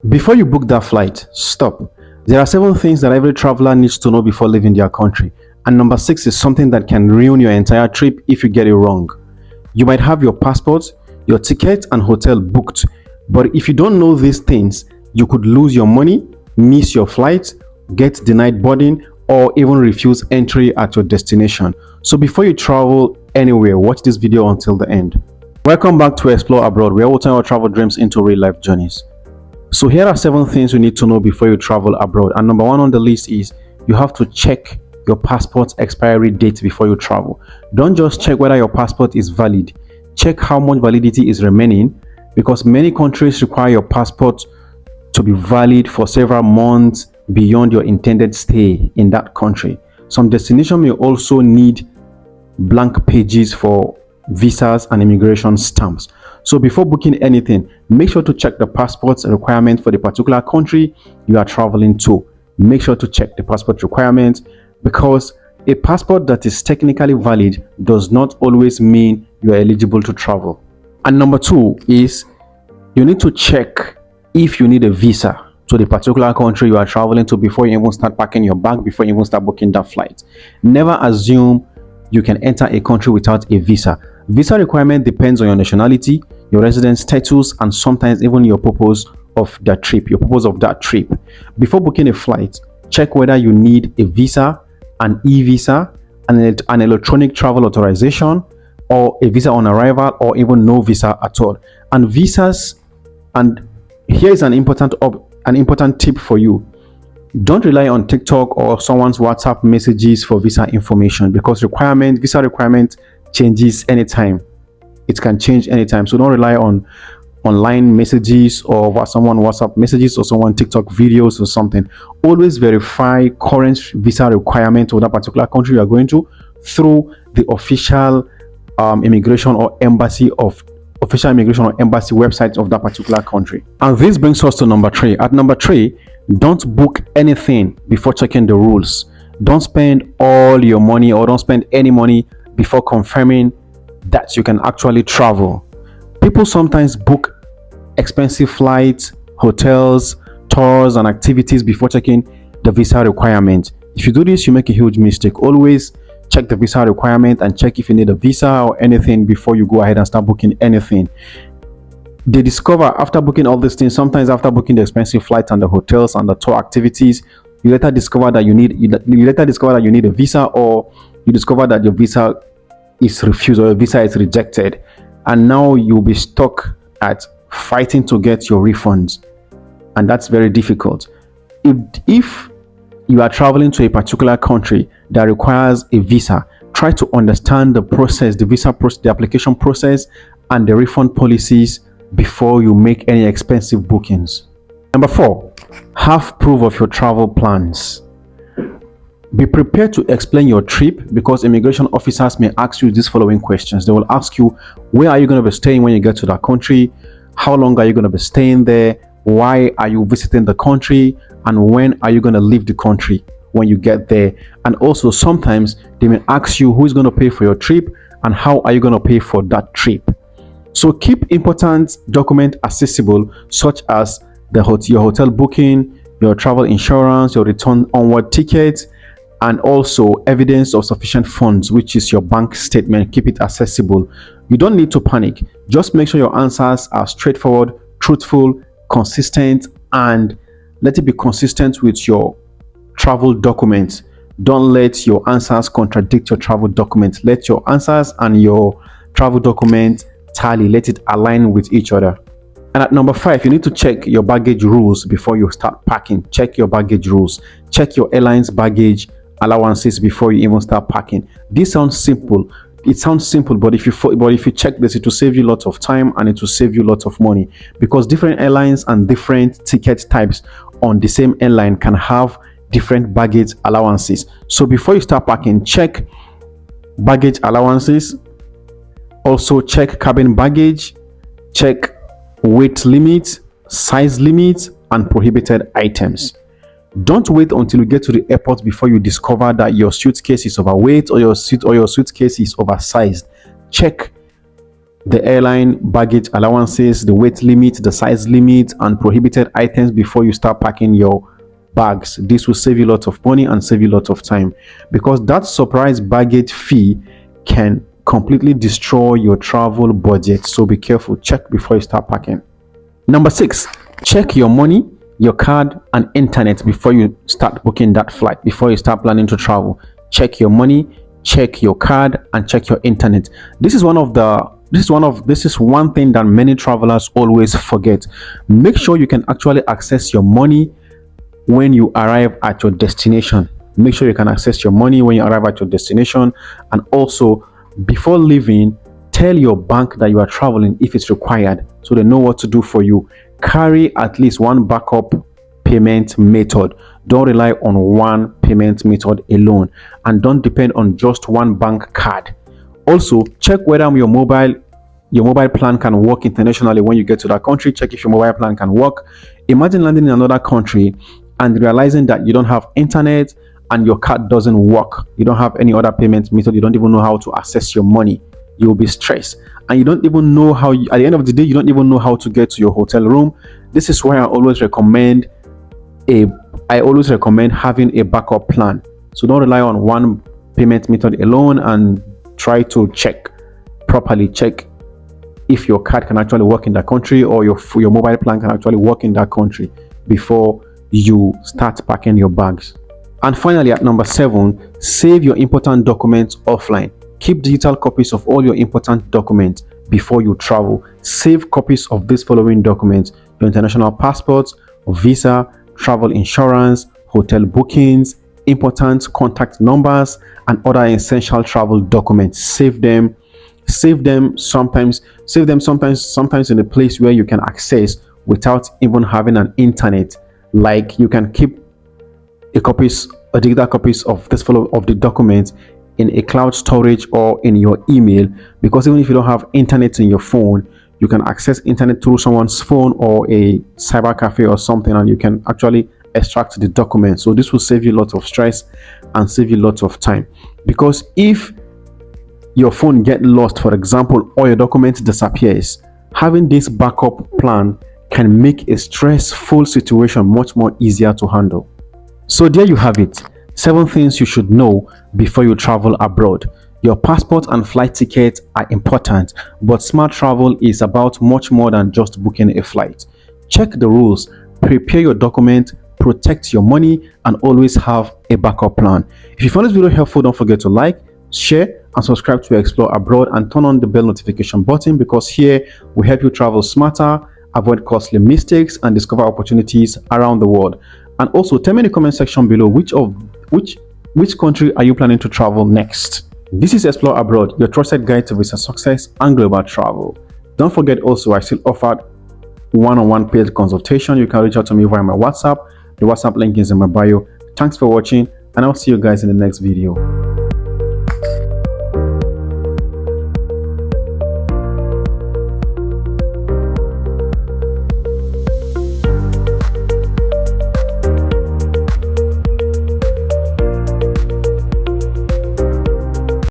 Before you book that flight, stop. There are 7 things that every traveler needs to know before leaving their country. And number 6 is something that can ruin your entire trip if you get it wrong. You might have your passport, your ticket, and hotel booked, but if you don't know these things, you could lose your money, miss your flight, get denied boarding, or even refuse entry at your destination. So before you travel anywhere, watch this video until the end. Welcome back to Explore Abroad, where we turn our travel dreams into real life journeys. So here are 7 things you need to know before you travel abroad. And number 1 on the list is you have to check your passport's expiry date before you travel. Don't just check whether your passport is valid. Check how much validity is remaining, because many countries require your passport to be valid for several months beyond your intended stay in that country. Some destinations may also need blank pages for visas and immigration stamps. So before booking anything, make sure to check the passport's requirement for the particular country you are traveling to. Make sure to check the passport requirements, because a passport that is technically valid does not always mean you are eligible to travel. And number 2 is you need to check if you need a visa to the particular country you are traveling to before you even start packing your bag, before you even start booking that flight. Never assume you can enter a country without a visa. Visa requirement depends on your nationality, your residence status, and sometimes even your purpose of that trip. Before booking a flight, check whether you need a visa, an e-visa, an electronic travel authorization, or a visa on arrival, or even no visa at all. And visas, and here is an important tip for you. Don't rely on TikTok or someone's WhatsApp messages for visa information, because visa requirement changes anytime. It can change anytime. So don't rely on online messages or someone WhatsApp messages or someone TikTok videos or something. Always verify current visa requirement for that particular country you are going to through the official immigration or embassy websites of that particular country. And this brings us to number 3. At number 3, don't book anything before checking the rules. Don't spend all your money, or don't spend any money before confirming that you can actually travel. People sometimes book expensive flights, hotels, tours, and activities before checking the visa requirement. If you do this, you make a huge mistake. Always check the visa requirement and check if you need a visa or anything before you go ahead and start booking anything. They discover after booking all these things, sometimes after booking the expensive flights and the hotels and the tour activities, you later discover that you need a visa, or you discover that your visa is refused or your visa is rejected, and now you'll be stuck at fighting to get your refunds, and that's very difficult. If you are traveling to a particular country that requires a visa, try to understand the process, the application process, and the refund policies before you make any expensive bookings. Number 4, have proof of your travel plans. Be prepared to explain your trip, because immigration officers may ask you these following questions. They will ask you, where are you going to be staying when you get to that country? How long are you going to be staying there? Why are you visiting the country? And when are you going to leave the country when you get there? And also sometimes they may ask you who is going to pay for your trip and how are you going to pay for that trip. So keep important documents accessible, such as your hotel booking, your travel insurance, your return onward ticket, and also evidence of sufficient funds, which is your bank statement. Keep it accessible. You don't need to panic. Just make sure your answers are straightforward, truthful, consistent, and let it be consistent with your travel documents. Don't let your answers contradict your travel documents. Let your answers and your travel document tally. Let it align with each other. And at number 5, you need to check your baggage rules before you start packing. Check your baggage rules. Check your airline's baggage allowances before you even start packing. This sounds simple. It sounds simple, but if you check this, it will save you lots of time and it will save you lots of money, because different airlines and different ticket types on the same airline can have different baggage allowances. So before you start packing, check baggage allowances. Also check cabin baggage, check weight limits, size limits, and prohibited items. Don't wait until you get to the airport before you discover that your suitcase is overweight or your suitcase is oversized. Check the airline baggage allowances, the weight limit, the size limit, and prohibited items before you start packing your bags. This will save you lots of money and save you lots of time, because that surprise baggage fee can completely destroy your travel budget. So be careful. Check before you start packing. Number 6, check your money, your card, and internet before you start booking that flight, before you start planning to travel. Check your money, check your card, and check your internet. This is one thing that many travelers always forget. Make sure you can actually access your money when you arrive at your destination. Make sure you can access your money when you arrive at your destination. And also, before leaving, tell your bank that you are traveling if it's required, so they know what to do for you. Carry at least one backup payment method. Don't rely on one payment method alone, and don't depend on just one bank card. Also, check whether your mobile plan can work internationally. When you get to that country, check if your mobile plan can work. Imagine landing in another country and realizing that you don't have internet and your card doesn't work. You don't have any other payment method. You don't even know how to access your money. You will be stressed, and you don't even know how at the end of the day, you don't even know how to get to your hotel room. This is why I always recommend having a backup plan. So don't rely on one payment method alone, and try to check if your card can actually work in that country, or your mobile plan can actually work in that country before you start packing your bags. And finally, at number 7, save your important documents offline. Keep digital copies of all your important documents before you travel. Save copies of these following documents: your international passports, visa, travel insurance, hotel bookings, important contact numbers, and other essential travel documents. Save them sometimes in a place where you can access without even having an internet. Like, you can keep digital copies of the documents in a cloud storage or in your email, because even if you don't have internet in your phone, you can access internet through someone's phone or a cyber cafe or something, and you can actually extract the document. So this will save you lots of stress and save you lots of time, because if your phone get lost, for example, or your document disappears, having this backup plan can make a stressful situation much more easier to handle. So there you have it. 7 things you should know before you travel abroad. Your passport and flight tickets are important, but smart travel is about much more than just booking a flight. Check the rules, prepare your document, protect your money, and always have a backup plan. If you found this video helpful, don't forget to like, share, and subscribe to Explore Abroad, and turn on the bell notification button, because here we help you travel smarter, avoid costly mistakes, and discover opportunities around the world. And also, tell me in the comment section below which country are you planning to travel next. This is Explore Abroad, your trusted guide to visa success and global travel. Don't forget also, I still offer one-on-one paid consultation. You can reach out to me via my WhatsApp. The WhatsApp link is in my bio. Thanks for watching, and I'll see you guys in the next video.